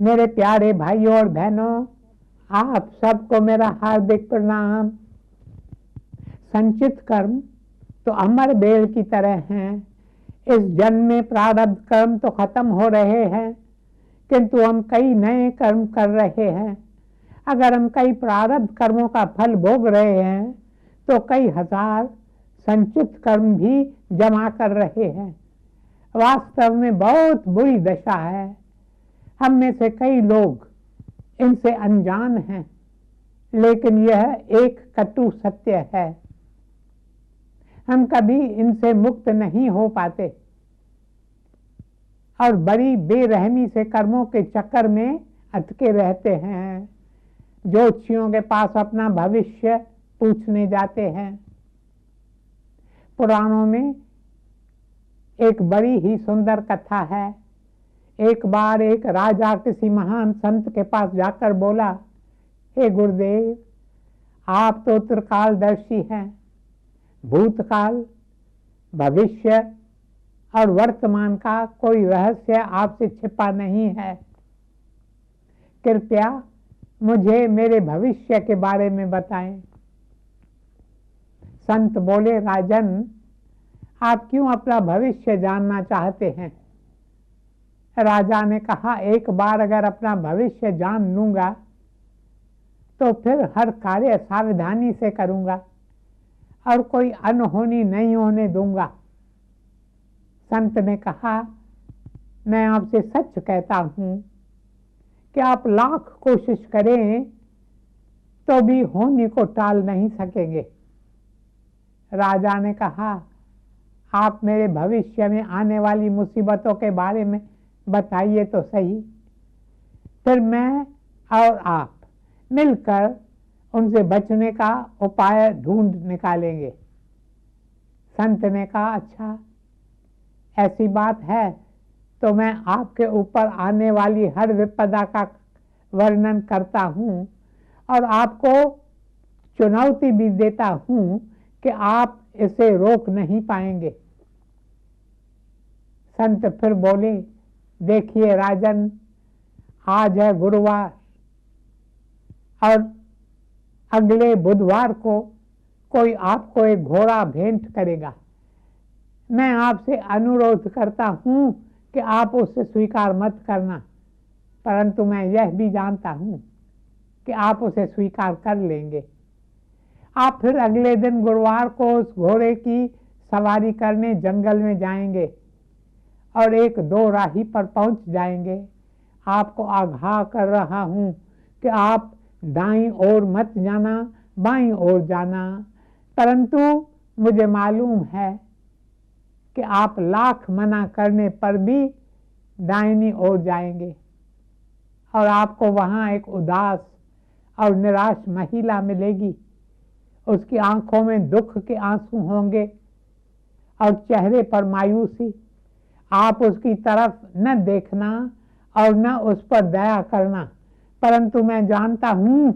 मेरे प्यारे भाइयों और बहनों, आप सबको मेरा हार्दिक प्रणाम। संचित कर्म तो अमर बेल की तरह हैं। इस जन्म में प्रारब्ध कर्म तो खत्म हो रहे हैं, किंतु हम कई नए कर्म कर रहे हैं। अगर हम कई प्रारब्ध कर्मों का फल भोग रहे हैं तो कई हजार संचित कर्म भी जमा कर रहे हैं। वास्तव में बहुत बुरी दशा है। हम में से कई लोग इनसे अनजान हैं, लेकिन यह एक कटु सत्य है। हम कभी इनसे मुक्त नहीं हो पाते और बड़ी बेरहमी से कर्मों के चक्कर में अटके रहते हैं। ज्योतिषियों के पास अपना भविष्य पूछने जाते हैं। पुराणों में एक बड़ी ही सुंदर कथा है। एक बार एक राजा किसी महान संत के पास जाकर बोला, हे गुरुदेव, आप तो त्रिकालदर्शी हैं। भूतकाल, भविष्य और वर्तमान का कोई रहस्य आपसे छिपा नहीं है। कृपया मुझे मेरे भविष्य के बारे में बताएं। संत बोले, राजन, आप क्यों अपना भविष्य जानना चाहते हैं? राजा ने कहा, एक बार अगर अपना भविष्य जान लूंगा तो फिर हर कार्य सावधानी से करूंगा और कोई अनहोनी नहीं होने दूंगा। संत ने कहा, मैं आपसे सच कहता हूं कि आप लाख कोशिश करें तो भी होने को टाल नहीं सकेंगे। राजा ने कहा, आप मेरे भविष्य में आने वाली मुसीबतों के बारे में बताइए तो सही, फिर मैं और आप मिलकर उनसे बचने का उपाय ढूंढ निकालेंगे। संत ने कहा, अच्छा ऐसी बात है तो मैं आपके ऊपर आने वाली हर विपदा का वर्णन करता हूँ और आपको चुनौती भी देता हूँ कि आप इसे रोक नहीं पाएंगे। संत फिर बोले, देखिए राजन, आज है गुरुवार और अगले बुधवार को कोई आपको एक घोड़ा भेंट करेगा। मैं आपसे अनुरोध करता हूं कि आप उसे स्वीकार मत करना, परंतु मैं यह भी जानता हूं कि आप उसे स्वीकार कर लेंगे। आप फिर अगले दिन गुरुवार को उस घोड़े की सवारी करने जंगल में जाएंगे और एक दो राही पर पहुंच जाएंगे। आपको आगाह कर रहा हूं कि आप दाईं ओर मत जाना, बाईं ओर जाना, परंतु मुझे मालूम है कि आप लाख मना करने पर भी दाहिनी ओर जाएंगे और आपको वहां एक उदास और निराश महिला मिलेगी। उसकी आंखों में दुख के आंसू होंगे और चेहरे पर मायूसी। आप उसकी तरफ न देखना और न उस पर दया करना, परंतु मैं जानता हूं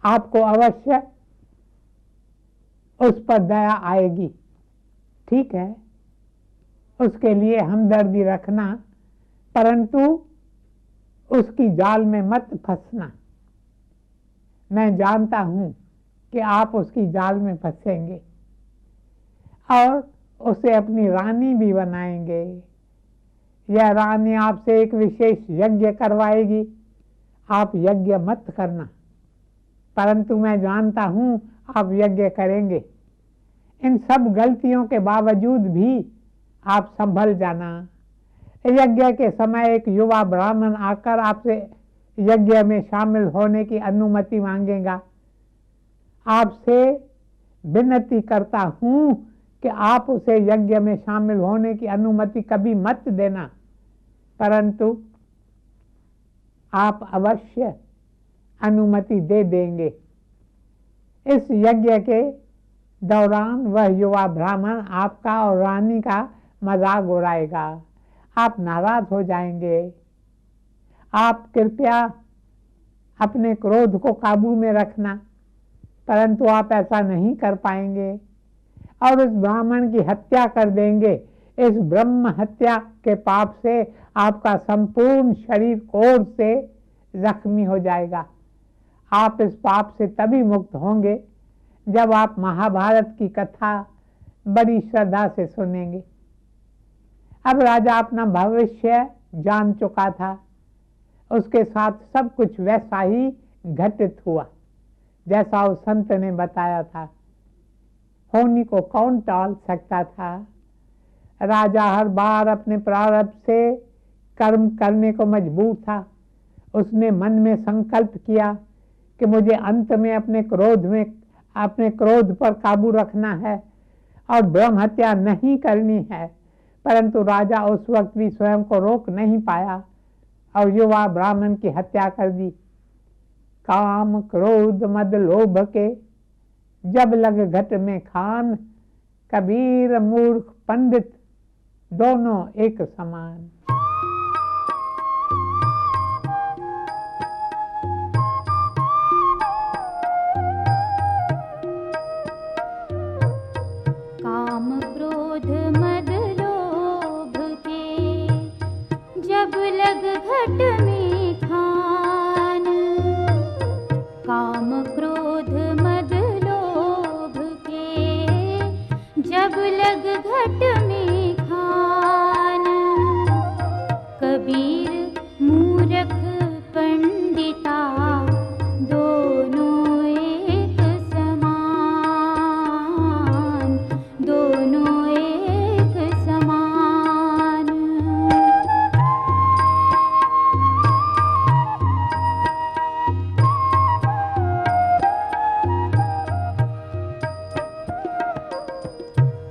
आपको अवश्य उस पर दया आएगी। ठीक है, उसके लिए हमदर्दी रखना, परंतु उसकी जाल में मत फंसना। मैं जानता हूं कि आप उसकी जाल में फंसेंगे और उसे अपनी रानी भी बनाएंगे। यह रानी आपसे एक विशेष यज्ञ करवाएगी। आप यज्ञ मत करना, परंतु मैं जानता हूं आप यज्ञ करेंगे। इन सब गलतियों के बावजूद भी आप संभल जाना। यज्ञ के समय एक युवा ब्राह्मण आकर आपसे यज्ञ में शामिल होने की अनुमति मांगेगा। आपसे विनती करता हूं कि आप उसे यज्ञ में शामिल होने की अनुमति कभी मत देना, परंतु आप अवश्य अनुमति दे देंगे। इस यज्ञ के दौरान वह युवा ब्राह्मण आपका और रानी का मजाक उड़ाएगा। आप नाराज हो जाएंगे। आप कृपया अपने क्रोध को काबू में रखना, परंतु आप ऐसा नहीं कर पाएंगे और उस ब्राह्मण की हत्या कर देंगे। इस ब्रह्म हत्या के पाप से आपका संपूर्ण शरीर कोढ़ से जख्मी हो जाएगा। आप इस पाप से तभी मुक्त होंगे जब आप महाभारत की कथा बड़ी श्रद्धा से सुनेंगे। अब राजा अपना भविष्य जान चुका था, उसके साथ सब कुछ वैसा ही घटित हुआ जैसा उस संत ने बताया था। होनी को कौन टाल सकता था। राजा हर बार अपने प्रारब्ध से कर्म करने को मजबूर था। उसने मन में संकल्प किया कि मुझे अंत में अपने क्रोध पर काबू रखना है और ब्रह्म हत्या नहीं करनी है, परंतु राजा उस वक्त भी स्वयं को रोक नहीं पाया और युवा ब्राह्मण की हत्या कर दी। काम क्रोध मद लोभ के जब लग घट में खान, कबीर मूर्ख पंडित दोनों एक समान। काम क्रोध मद लोभ के जब लग घट में खान, काम क्रोध मद लोभ के जब लग घट में खान, कबीर मूर्ख पंडिता दोनों एक समान, दोनों एक समान।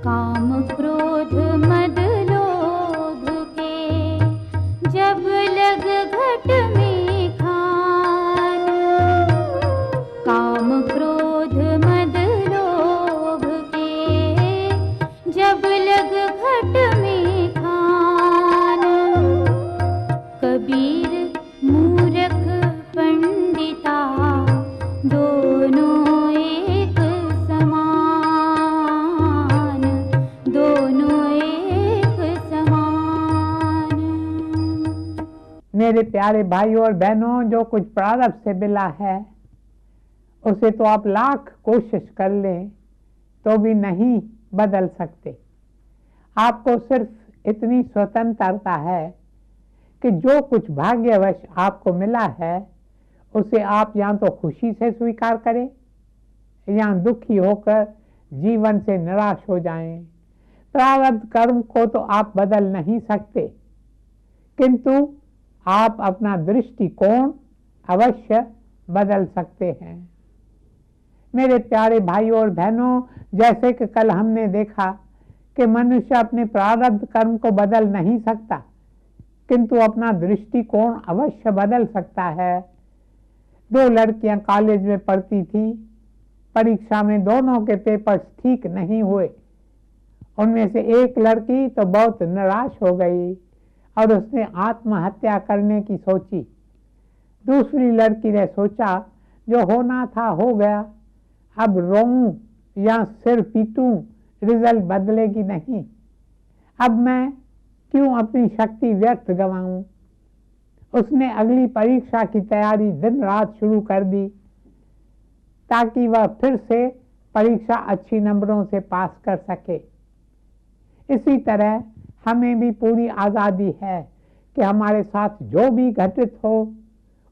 काम क्रोध मद लोभ के जब लग घट में खान, काम क्रोध मद लोभ के जब लग घट में खान, कबीर मूर्ख पंडिता दोनों एक समान, दोनों एक समान। मेरे प्यारे भाइयों और बहनों, जो कुछ प्रारब्ध से मिला है उसे तो आप लाख कोशिश कर लें तो भी नहीं बदल सकते। आपको सिर्फ इतनी स्वतंत्रता है कि जो कुछ भाग्यवश आपको मिला है उसे आप या तो खुशी से स्वीकार करें या दुखी होकर जीवन से निराश हो जाएं। प्रारब्ध कर्म को तो आप बदल नहीं सकते, किंतु आप अपना दृष्टिकोण अवश्य बदल सकते हैं। मेरे प्यारे भाइयों और बहनों, जैसे कि कल हमने देखा कि मनुष्य अपने प्रारब्ध कर्म को बदल नहीं सकता, किंतु अपना दृष्टिकोण अवश्य बदल सकता है। दो लड़कियां कॉलेज में पढ़ती थी, परीक्षा में दोनों के पेपर्स ठीक नहीं हुए। उनमें से एक लड़की तो बहुत निराश हो गई और उसने आत्महत्या करने की सोची। दूसरी लड़की ने सोचा जो होना था हो गया, अब रोऊं या सिर पीटूं, रिजल्ट बदलेगी नहीं। अब मैं क्यों अपनी शक्ति व्यर्थ गंवाऊं। उसने अगली परीक्षा की तैयारी दिन रात शुरू कर दी ताकि वह फिर से परीक्षा अच्छी नंबरों से पास कर सके। इसी तरह हमें भी पूरी आज़ादी है कि हमारे साथ जो भी घटित हो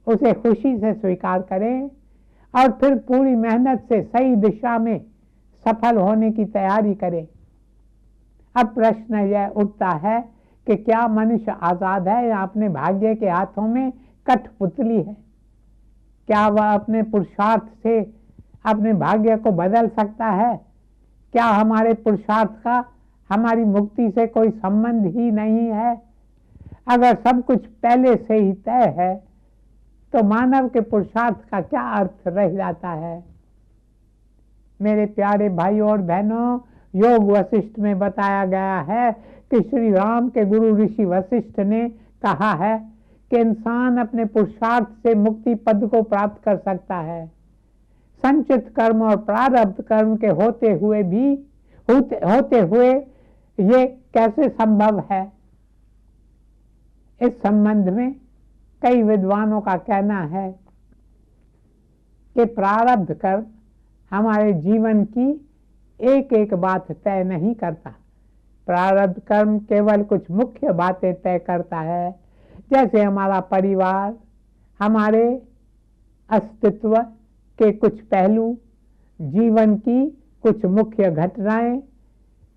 उसे खुशी से स्वीकार करें और फिर पूरी मेहनत से सही दिशा में सफल होने की तैयारी करें। अब प्रश्न यह उठता है कि क्या मनुष्य आज़ाद है या अपने भाग्य के हाथों में कठपुतली है। क्या वह अपने पुरुषार्थ से अपने भाग्य को बदल सकता है। क्या हमारे पुरुषार्थ का हमारी मुक्ति से कोई संबंध ही नहीं है। अगर सब कुछ पहले से ही तय है तो मानव के पुरुषार्थ का क्या अर्थ रह जाता है। मेरे प्यारे भाइयों और बहनों, योग वशिष्ठ में बताया गया है कि श्री राम के गुरु ऋषि वशिष्ठ ने कहा है कि इंसान अपने पुरुषार्थ से मुक्ति पद को प्राप्त कर सकता है। संचित कर्म और प्रारब्ध कर्म के होते हुए ये कैसे संभव है। इस संबंध में कई विद्वानों का कहना है कि प्रारब्ध कर्म हमारे जीवन की एक एक बात तय नहीं करता। प्रारब्ध कर्म केवल कुछ मुख्य बातें तय करता है, जैसे हमारा परिवार, हमारे अस्तित्व के कुछ पहलू, जीवन की कुछ मुख्य घटनाएं।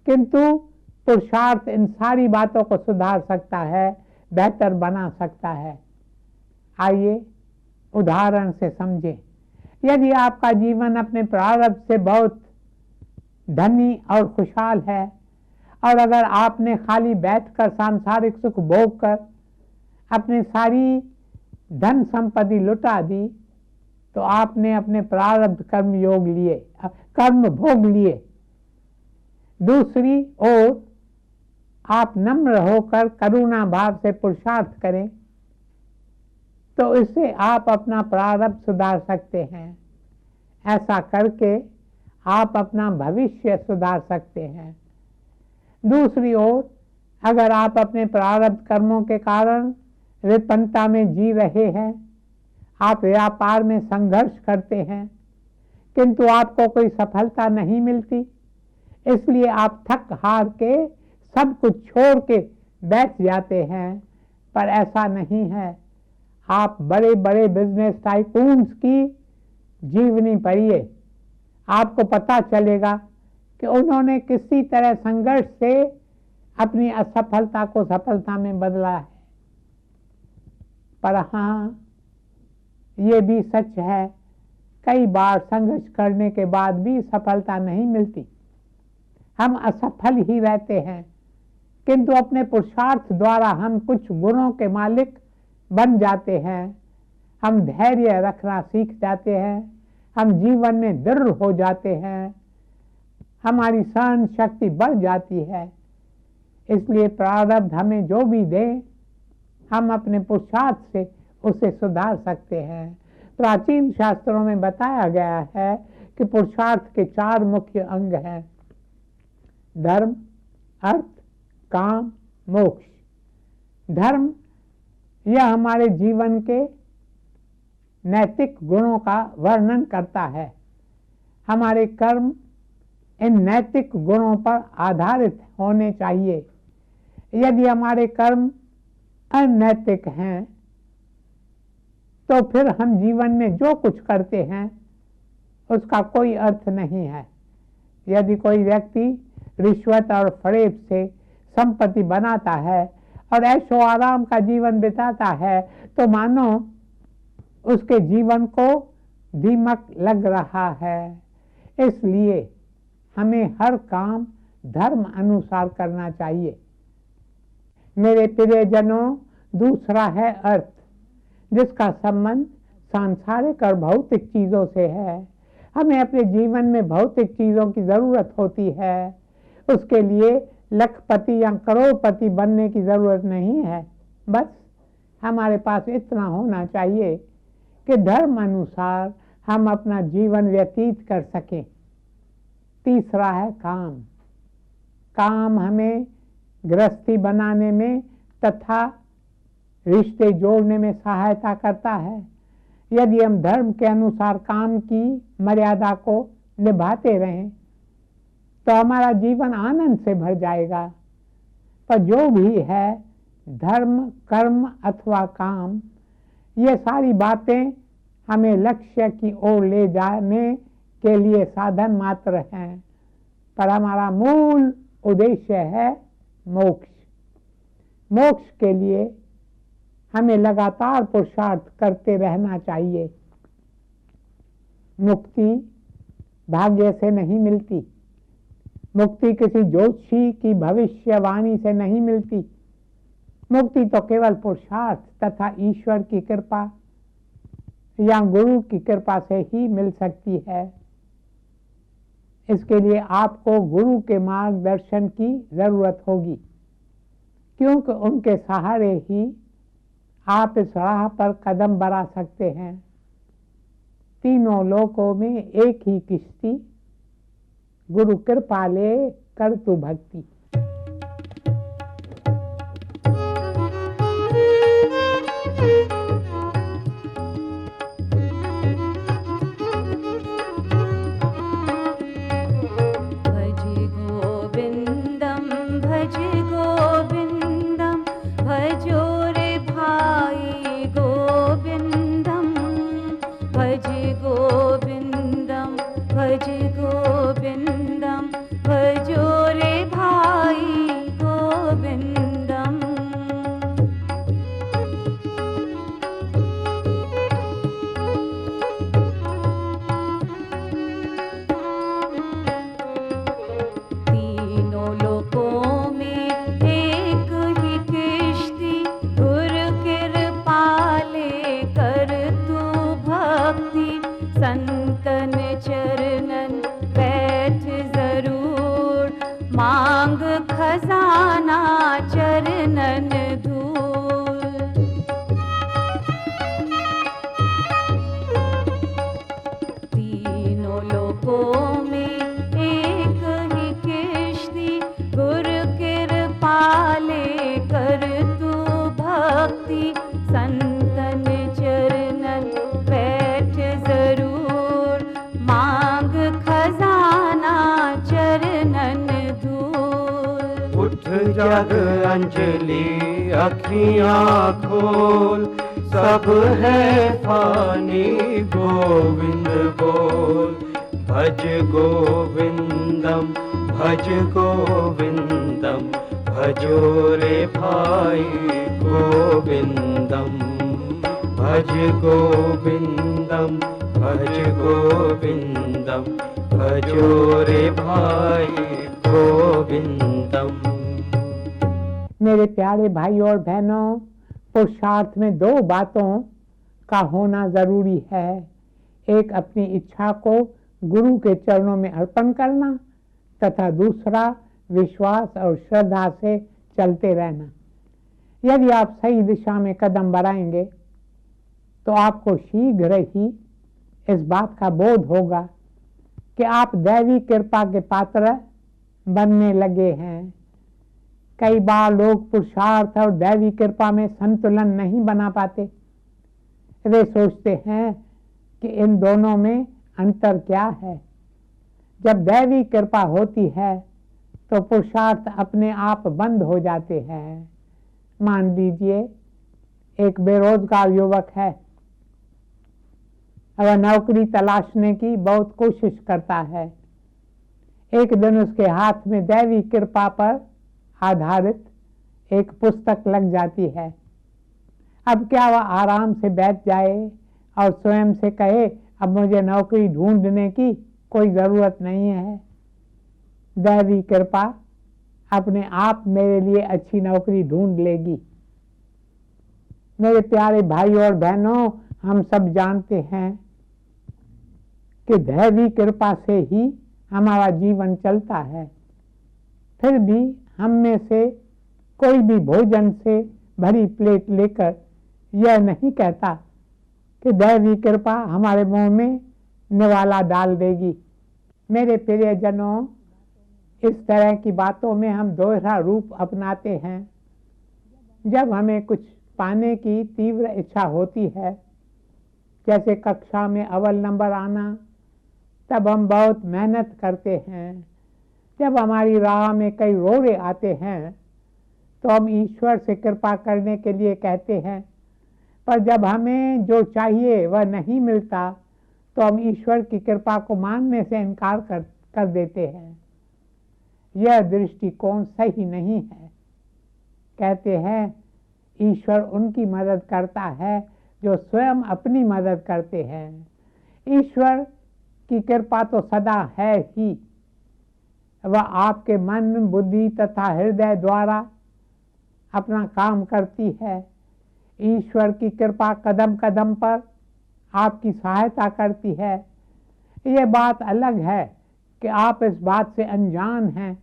किंतु पुरुषार्थ इन सारी बातों को सुधार सकता है, बेहतर बना सकता है। आइए उदाहरण से समझें। यदि आपका जीवन अपने प्रारब्ध से बहुत धनी और खुशहाल है, और अगर आपने खाली बैठकर सांसारिक सुख भोग कर अपनी सारी धन संपत्ति लुटा दी, तो आपने अपने प्रारब्ध कर्म भोग लिए। दूसरी ओर आप नम्र होकर करुणा भाव से पुरुषार्थ करें, तो इससे आप अपना प्रारब्ध सुधार सकते हैं। ऐसा करके आप अपना भविष्य सुधार सकते हैं। दूसरी ओर अगर आप अपने प्रारब्ध कर्मों के कारण विपन्नता में जी रहे हैं, आप व्यापार में संघर्ष करते हैं, किंतु आपको कोई सफलता नहीं मिलती, इसलिए आप थक हार के सब कुछ छोड़ के बैठ जाते हैं। पर ऐसा नहीं है। आप बड़े बड़े बिजनेस टाइकून्स की जीवनी पढ़िए, आपको पता चलेगा कि उन्होंने किसी तरह संघर्ष से अपनी असफलता को सफलता में बदला है। पर हाँ, ये भी सच है, कई बार संघर्ष करने के बाद भी सफलता नहीं मिलती, हम असफल ही रहते हैं। किंतु अपने पुरुषार्थ द्वारा हम कुछ गुणों के मालिक बन जाते हैं। हम धैर्य रखना सीख जाते हैं, हम जीवन में दृढ़ हो जाते हैं, हमारी सहन शक्ति बढ़ जाती है। इसलिए प्रारब्ध हमें जो भी दे, हम अपने पुरुषार्थ से उसे सुधार सकते हैं। प्राचीन शास्त्रों में बताया गया है कि पुरुषार्थ के 4 मुख्य अंग हैं: धर्म, अर्थ, काम, मोक्ष। धर्म यह हमारे जीवन के नैतिक गुणों का वर्णन करता है। हमारे कर्म इन नैतिक गुणों पर आधारित होने चाहिए। यदि हमारे कर्म अनैतिक हैं, तो फिर हम जीवन में जो कुछ करते हैं उसका कोई अर्थ नहीं है। यदि कोई व्यक्ति रिश्वत और फरेब से संपत्ति बनाता है और ऐशो आराम का जीवन बिताता है, तो मानो उसके जीवन को दीमक लग रहा है। इसलिए हमें हर काम धर्म अनुसार करना चाहिए। मेरे प्रियजनों, दूसरा है अर्थ, जिसका संबंध सांसारिक और भौतिक चीजों से है। हमें अपने जीवन में भौतिक चीजों की जरूरत होती है। उसके लिए लखपति या करोड़पति बनने की जरूरत नहीं है। बस हमारे पास इतना होना चाहिए कि धर्म अनुसार हम अपना जीवन व्यतीत कर सकें। तीसरा है काम। काम हमें गृहस्थी बनाने में तथा रिश्ते जोड़ने में सहायता करता है। यदि हम धर्म के अनुसार काम की मर्यादा को निभाते रहें, तो हमारा जीवन आनंद से भर जाएगा। पर जो भी है, धर्म, कर्म अथवा काम, ये सारी बातें हमें लक्ष्य की ओर ले जाने के लिए साधन मात्र हैं। पर हमारा मूल उद्देश्य है मोक्ष। मोक्ष के लिए हमें लगातार पुरुषार्थ करते रहना चाहिए। मुक्ति भाग्य से नहीं मिलती, मुक्ति किसी ज्योतिषी की भविष्यवाणी से नहीं मिलती। मुक्ति तो केवल पुरुषार्थ तथा ईश्वर की कृपा या गुरु की कृपा से ही मिल सकती है। इसके लिए आपको गुरु के मार्गदर्शन की जरूरत होगी, क्योंकि उनके सहारे ही आप इस राह पर कदम बढ़ा सकते हैं। तीनों लोकों में एक ही किश्ती, गुरु कृपा ले कर तू भक्ति। चरणन धूल। उठ जग अंजलि अखियाँ खोल, सब है फानी गोविंद बोल। भज गोविंदम भज गोविंदम, भजो रे भाई गोविंदम। भज गोविंदम भज गोविंदम, भजो रे भाई गोविंदम। मेरे प्यारे भाइयों और बहनों, पुरुषार्थ में दो बातों का होना जरूरी है। एक अपनी इच्छा को गुरु के चरणों में अर्पण करना तथा दूसरा विश्वास और श्रद्धा से चलते रहना। यदि आप सही दिशा में कदम बढ़ाएंगे तो आपको शीघ्र ही इस बात का बोध होगा कि आप दैवी कृपा के पात्र बनने लगे हैं। कई बार लोग पुरुषार्थ और दैवी कृपा में संतुलन नहीं बना पाते। वे सोचते हैं कि इन दोनों में अंतर क्या है। जब दैवी कृपा होती है तो पुरुषार्थ अपने आप बंद हो जाते हैं। मान लीजिए एक बेरोजगार युवक है, वह नौकरी तलाशने की बहुत कोशिश करता है। एक दिन उसके हाथ में दैवी कृपा पर आधारित एक पुस्तक लग जाती है। अब क्या वह आराम से बैठ जाए और स्वयं से कहे अब मुझे नौकरी ढूंढने की कोई जरूरत नहीं है, दैवी कृपा अपने आप मेरे लिए अच्छी नौकरी ढूंढ लेगी। मेरे प्यारे भाइयों और बहनों, हम सब जानते हैं कि दैवी कृपा से ही हमारा जीवन चलता है। फिर भी हम में से कोई भी भोजन से भरी प्लेट लेकर यह नहीं कहता कि दैवी कृपा हमारे मुंह में निवाला डाल देगी। मेरे प्रियजनों, इस तरह की बातों में हम दोहरा रूप अपनाते हैं। जब हमें कुछ पाने की तीव्र इच्छा होती है, जैसे कक्षा में अव्वल नंबर आना, तब हम बहुत मेहनत करते हैं। जब हमारी राह में कई रोड़े आते हैं तो हम ईश्वर से कृपा करने के लिए कहते हैं, पर जब हमें जो चाहिए वह नहीं मिलता तो हम ईश्वर की कृपा को मानने से इनकार कर देते हैं। यह दृष्टिकोण सही नहीं है। कहते हैं ईश्वर उनकी मदद करता है जो स्वयं अपनी मदद करते हैं। ईश्वर की कृपा तो सदा है ही। वह आपके मन, बुद्धि तथा हृदय द्वारा अपना काम करती है। ईश्वर की कृपा कदम कदम पर आपकी सहायता करती है। यह बात अलग है कि आप इस बात से अनजान हैं।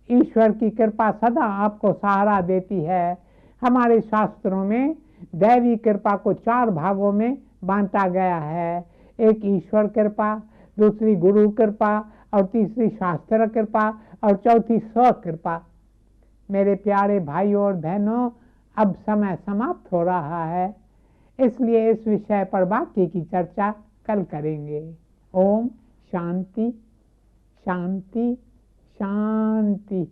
ईश्वर की कृपा सदा आपको सहारा देती है। हमारे शास्त्रों में दैवी कृपा को 4 भागों में बांटा गया है। एक ईश्वर कृपा, दूसरी गुरु कृपा, और तीसरी शास्त्र कृपा, और चौथी स्व कृपा। मेरे प्यारे भाइयों और बहनों, अब समय समाप्त हो रहा है, इसलिए इस विषय पर बाकी की चर्चा कल करेंगे। ओम शांति शांति शांति।